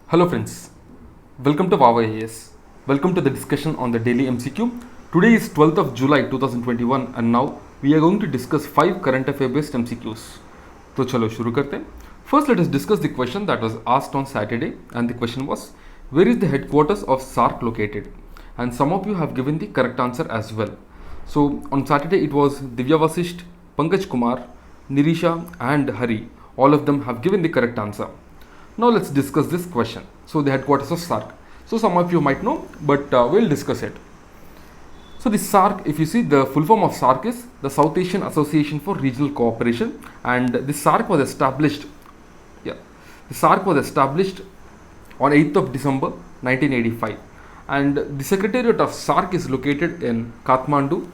Hello friends, welcome to Wawa AS. Welcome to the discussion on the daily MCQ. Today is 12th of July 2021 and now we are going to discuss 5 current affair based MCQs. तो चलो शुरू करते हैं. First let us discuss the question that was asked on Saturday and the question was where is the headquarters of SARC located? And some of you have given the correct answer as well. So on Saturday it was Divya Vasisht, Pankaj Kumar, Nirisha and Hari. All of them have given the correct answer. Now let's discuss this question. So the headquarters of SARC. So some of you might know, but we'll discuss it. So the SARC, if you see, the full form of SARC is the South Asian Association for Regional Cooperation, and the SARC was established. The SARC was established on 8th of December 1985, and the secretariat of SARC is located in Kathmandu,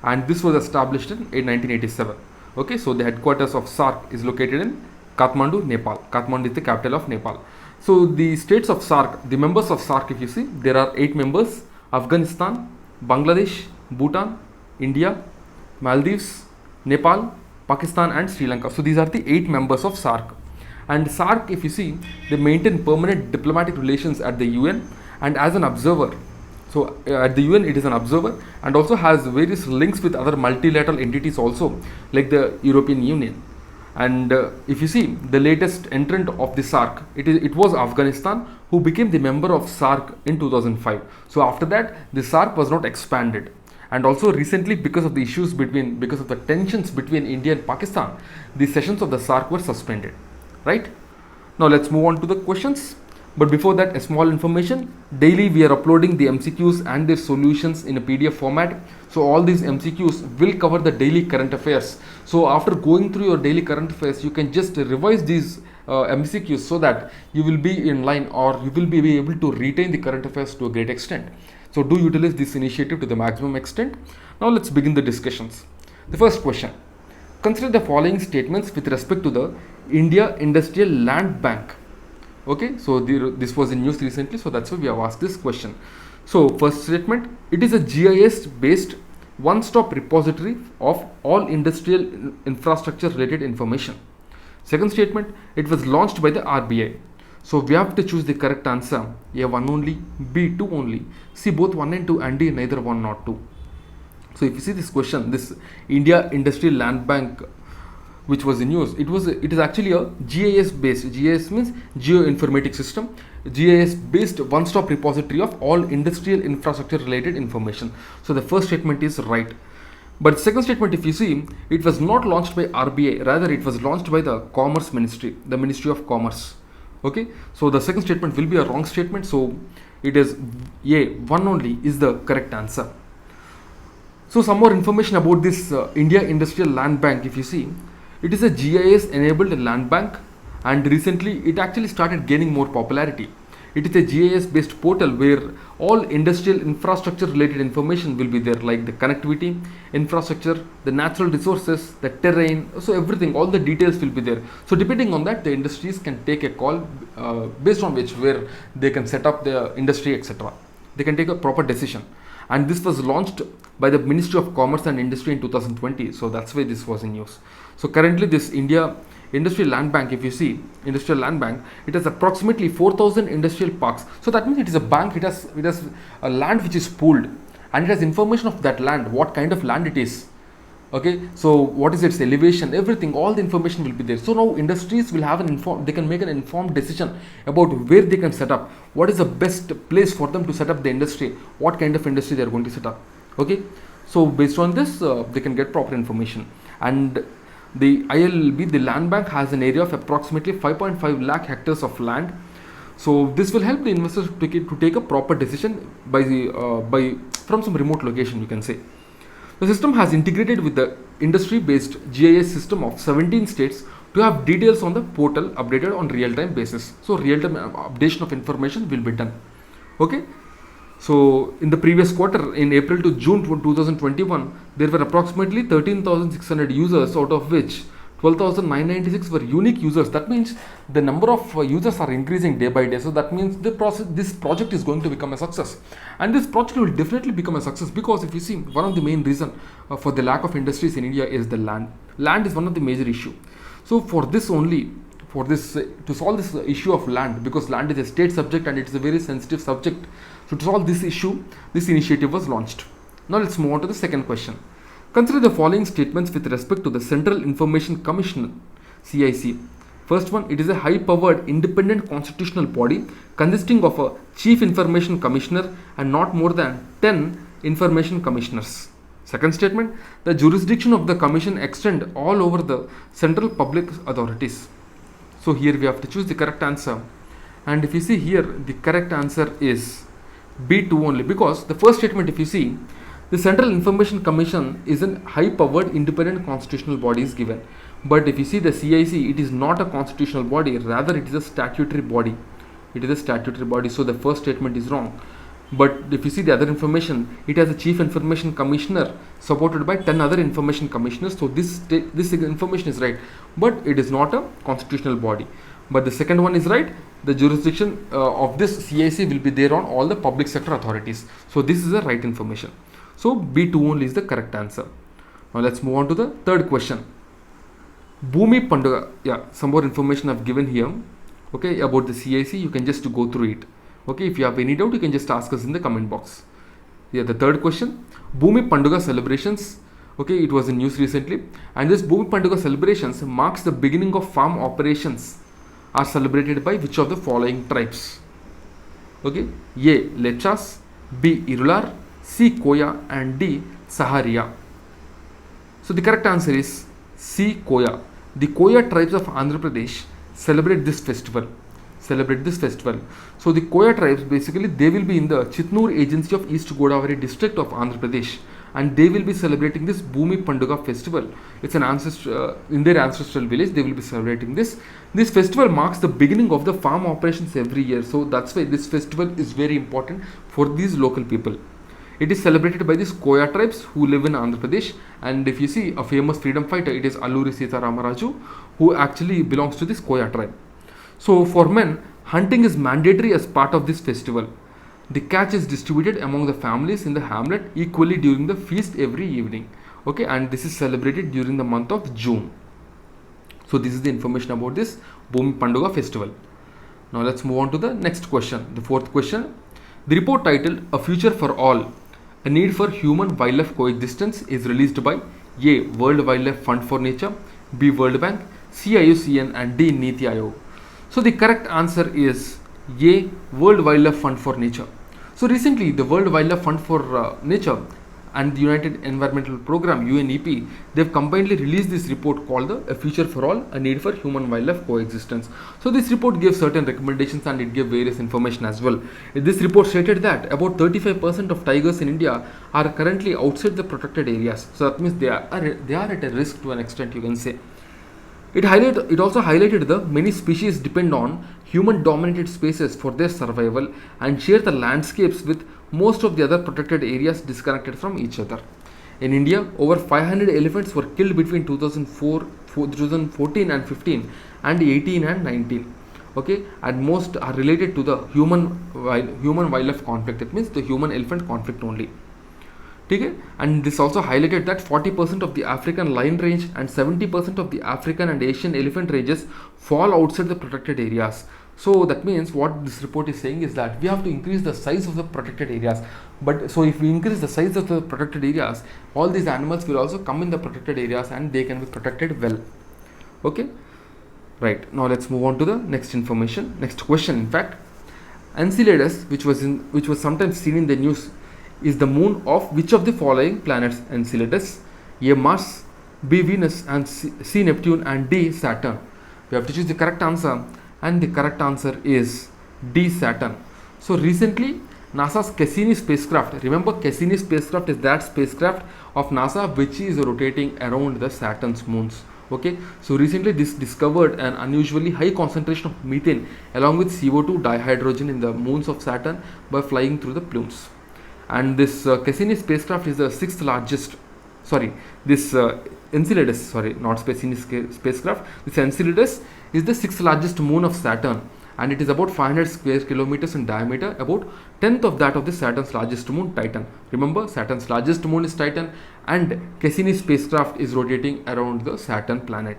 and this was established in 1987. Okay, so the headquarters of SARC is located in Kathmandu, Nepal. Kathmandu is the capital of Nepal. So the states of SARC, the members of SARC, if you see, there are 8 members: Afghanistan, Bangladesh, Bhutan, India, Maldives, Nepal, Pakistan and Sri Lanka. So these are the 8 members of SARC. And SARC, if you see, they maintain permanent diplomatic relations at the UN and as an observer. So at the UN it is an observer and also has various links with other multilateral entities also, like the European Union. And if you see, the latest entrant of the SARC, it was Afghanistan, who became the member of SARC in 2005. So after that, the SARC was not expanded. And also recently, because of the because of the tensions between India and Pakistan, the sessions of the SARC were suspended. Right? Now let's move on to the questions. But before that, a small information. Daily we are uploading the MCQs and their solutions in a PDF format. So all these MCQs will cover the daily current affairs. So after going through your daily current affairs, you can just revise these MCQs so that you will be in line, or you will be able to retain the current affairs to a great extent. So do utilize this initiative to the maximum extent. Now let's begin the discussions. The first question. Consider the following statements with respect to the India Industrial Land Bank. Okay, so this was in news recently, so that's why we have asked this question. So first statement, it is a GIS based one-stop repository of all industrial infrastructure related information. Second statement, it was launched by the RBI. So we have to choose the correct answer. A 1 only, B 2 only, C both 1 and 2, and D neither 1 nor 2. So if you see this question, this India Industrial Land Bank, which was in news, it is actually a GIS based. GIS means Geoinformatics System. GIS based one-stop repository of all industrial infrastructure related information. So the first statement is right. But the second statement, if you see, it was not launched by RBI, rather it was launched by the Commerce Ministry, the Ministry of Commerce. Okay, so the second statement will be a wrong statement. So it is A 1 only is the correct answer. So some more information about this India Industrial Land Bank, if you see, it is a GIS enabled land bank, and recently it actually started gaining more popularity. It is a GIS based portal where all industrial infrastructure related information will be there, like the connectivity, infrastructure, the natural resources, the terrain, so everything, all the details will be there. So depending on that, the industries can take a call based on where they can set up their industry, etc. They can take a proper decision. And this was launched by the Ministry of Commerce and Industry in 2020. So that's why this was in news. So currently this India Industrial Land Bank, if you see, Industrial Land Bank, it has approximately 4,000 industrial parks. So that means it is a bank, it has a land which is pooled, and it has information of that land, what kind of land it is. Okay, so what is its elevation, everything, all the information will be there. So now industries will have they can make an informed decision about where they can set up, what is the best place for them to set up the industry, what kind of industry they are going to set up. Okay, so based on this, they can get proper information. And the ILB, the land bank, has an area of approximately 5.5 lakh hectares of land. So this will help the investors to take a proper decision from some remote location, you can say. The system has integrated with the industry-based GIS system of 17 states to have details on the portal updated on real-time basis. So real-time updation of information will be done. Okay. So in the previous quarter, in April to June 2021, there were approximately 13,600 users, out of which 12,996 were unique users. That means the number of users are increasing day by day. So that means this project is going to become a success, and this project will definitely become a success, because if you see, one of the main reason for the lack of industries in India is the land. Land is one of the major issue. So for this only, for this to solve this issue of land, because land is a state subject and it is a very sensitive subject. So to solve this issue, this initiative was launched. Now let's move on to the second question. Consider the following statements with respect to the Central Information Commission, CIC. First one, it is a high-powered independent constitutional body consisting of a chief information commissioner and not more than 10 information commissioners. Second statement, the jurisdiction of the commission extend all over the central public authorities. So here we have to choose the correct answer. And if you see here, the correct answer is B2 only, because the first statement, if you see, the Central Information Commission is a high-powered independent constitutional body is given. But if you see the CIC, it is not a constitutional body, rather it is a statutory body. It is a statutory body, so the first statement is wrong. But if you see the other information, it has a chief information commissioner supported by 10 other information commissioners. So this information is right, but it is not a constitutional body. But the second one is right. The jurisdiction of this CIC will be there on all the public sector authorities. So this is the right information. So B2 only is the correct answer. Now let's move on to the third question. Bhumi Panduga. Yeah, some more information I've given here. Okay, about the CIC, you can just go through it. Okay, if you have any doubt, you can just ask us in the comment box. Yeah, the third question. Bhumi Panduga celebrations. Okay, it was in news recently. And this Bhumi Panduga celebrations marks the beginning of farm operations are celebrated by which of the following tribes? Okay, A. Lechas, B. Irular, C. Koya, and D. Saharia. So the correct answer is C. Koya. The Koya tribes of Andhra Pradesh celebrate this festival. So the Koya tribes, basically they will be in the Chitnoor agency of East Godavari district of Andhra Pradesh, and they will be celebrating this Bhumi Panduga festival. It's an in their ancestral village they will be celebrating this. This festival marks the beginning of the farm operations every year. So that's why this festival is very important for these local people. It is celebrated by these Koya tribes who live in Andhra Pradesh, and if you see a famous freedom fighter, it is Alluri Sita Ramaraju, who actually belongs to this Koya tribe. So for men, hunting is mandatory as part of this festival. The catch is distributed among the families in the hamlet equally during the feast every evening. Okay, and this is celebrated during the month of June. So this is the information about this Bhumi Panduga festival. Now let's move on to the next question, the fourth question. The report titled A Future for All, A Need for Human-Wildlife Coexistence is released by A. World Wildlife Fund for Nature, B. World Bank, C. IUCN, and D. Niti Aayog. So the correct answer is A. World Wildlife Fund for Nature. So recently the World Wildlife Fund for Nature and the United Environmental Program UNEP, they've combinedly released this report called A Future for All, A Need for Human-Wildlife Coexistence. So this report gives certain recommendations and it gave various information as well. This report stated that about 35% of tigers in India are currently outside the protected areas. So that means they are at a risk to an extent, you can say. It also highlighted the many species depend on human-dominated spaces for their survival and share the landscapes with most of the other protected areas disconnected from each other. In India, over 500 elephants were killed between 2014 and 15 and 18 and 19. Okay, and most are related to the human-wildlife conflict. It means the human-elephant conflict only. Okay? And this also highlighted that 40% of the African lion range and 70% of the African and Asian elephant ranges fall outside the protected areas. So that means what this report is saying is that we have to increase the size of the protected areas. But so if we increase the size of the protected areas, all these animals will also come in the protected areas and they can be protected well. Okay, right. Now let's move on to the next question. In fact, Enceladus, which was sometimes seen in the news, is the moon of which of the following planets? Enceladus, A. Mars, B. Venus, and C. Neptune, and D. Saturn. We have to choose the correct answer, and the correct answer is D. Saturn. So recently NASA's Cassini spacecraft, remember Cassini spacecraft is that spacecraft of NASA which is rotating around the Saturn's moons. Okay, so recently this discovered an unusually high concentration of methane along with CO2 dihydrogen in the moons of Saturn by flying through the plumes. And this Cassini spacecraft is the sixth largest, Enceladus, not Cassini spacecraft. This Enceladus is the sixth largest moon of Saturn, and it is about 500 square kilometers in diameter, about 10th of that of the Saturn's largest moon, Titan. Remember, Saturn's largest moon is Titan, and Cassini spacecraft is rotating around the Saturn planet.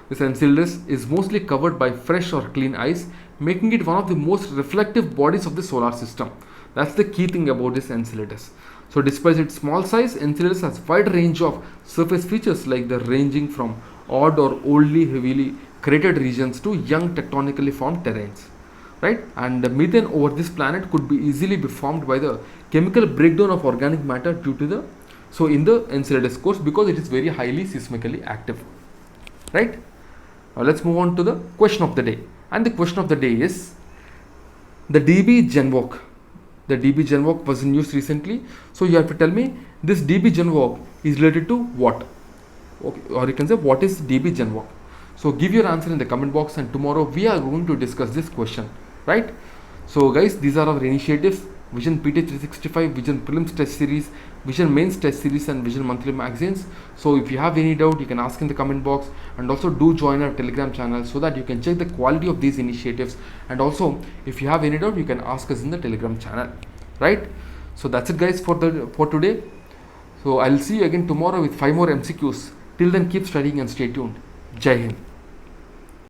This Enceladus is mostly covered by fresh or clean ice, making it one of the most reflective bodies of the solar system. That's the key thing about this Enceladus. So despite its small size, Enceladus has wide range of surface features like the ranging from odd or oldly heavily cratered regions to young tectonically formed terrains. Right? And the methane over this planet could be easily be formed by the chemical breakdown of organic matter due to the in the Enceladus course, because it is very highly seismically active. Right? Now let's move on to the question of the day. And the question of the day is the DB Genwalk. The DB Genwalk was in news recently. So you have to tell me this DB Genwalk is related to what? Okay, or you can say what is DB Genwalk. So give your answer in the comment box, and tomorrow we are going to discuss this question. Right? So guys, these are our initiatives: Vision PT 365, Vision Prelims Test Series, Vision Mains Test Series, and Vision Monthly Magazines. So if you have any doubt, you can ask in the comment box, and also do join our Telegram channel so that you can check the quality of these initiatives. And also, if you have any doubt, you can ask us in the Telegram channel. Right? So that's it, guys, for today. So I'll see you again tomorrow with 5 more MCQs. Till then, keep studying and stay tuned. Jai Hind.